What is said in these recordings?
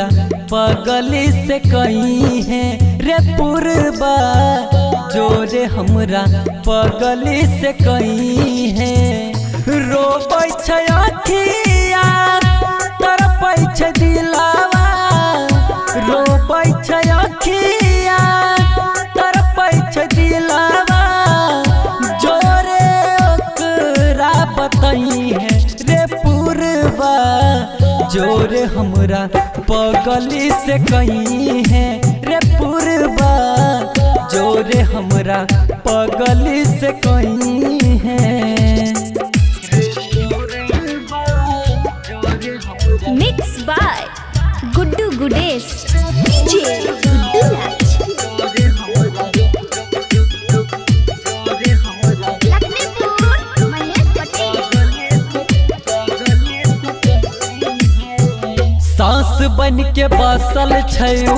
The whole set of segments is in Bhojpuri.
हमरा पगली से कहीं है रे पुरबा जोरे हमरा पगली से कहीं है। रोबै छै अखिया तरपै छै दिलावा, रोबै छै अखिया तरपै छै दिलावा जोरे ओकरा बताई है रे पुरबा जोरे हमरा पगली से कहीं है रे पुरबा जोरे हमरा पगली से कहीं है। Mix by Guddu Gudesh DJ Guddu Raj. सांस बन के बसल छयू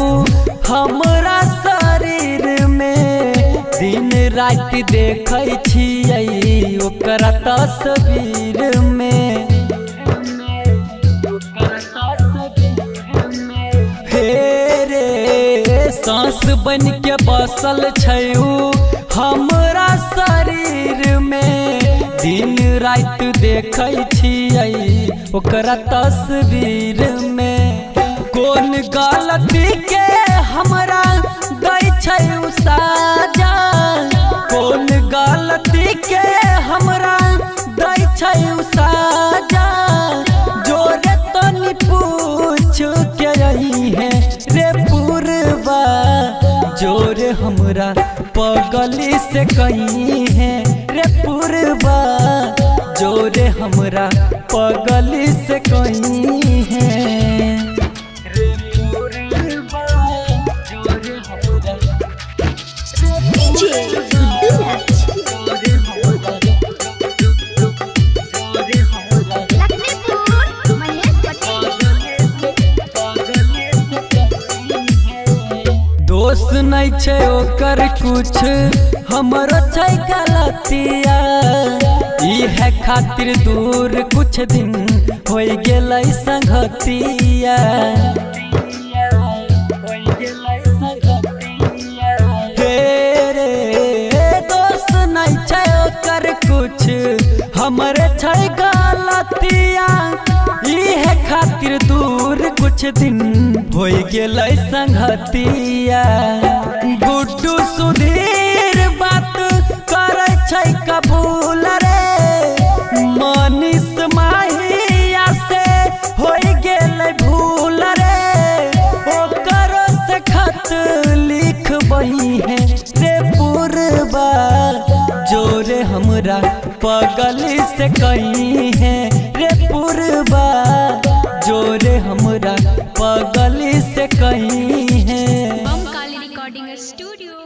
हमरा शरीर में, दिन रात देखै छियै ओकरा तस्वीर में। हे रे सांस बन के बसल छयू हमरा शरीर में, दिन रात देखै छियै ओकरा तस्वीर में। कौन गलती के हमरा दै छै साजा, कौन गलती के हमरा दै छै साजा जोरे तनी पूछ के रही है रे पुरबा जोरे हमरा पगली से कहीं है रे पुरबा जोरे हमरा पगली से कहीं है। दोस्त नहीं छै ओकर कुछ हमरो छै गलतिया, इहे खातिर दूर कुछ दिन हो गेलै संगतिया। हे रे दोस्त नहीं छै ओकर कुछ हमरे छै गलतिया, इहे खातिर दूर कुछ दिन हो गेलै संगतिया। गुड्डू सुधीर बात करे छै कबूल रे, मनीष माहिया से हो गेलै भूल रे, ओकरो से खत लिखबही है रे पुरबा जोरे हमरा पगली से कहीं है रे पुरबा जोरे हमरा पगली से कहीं है। बम काली रिकॉर्डिंग स्टूडियो।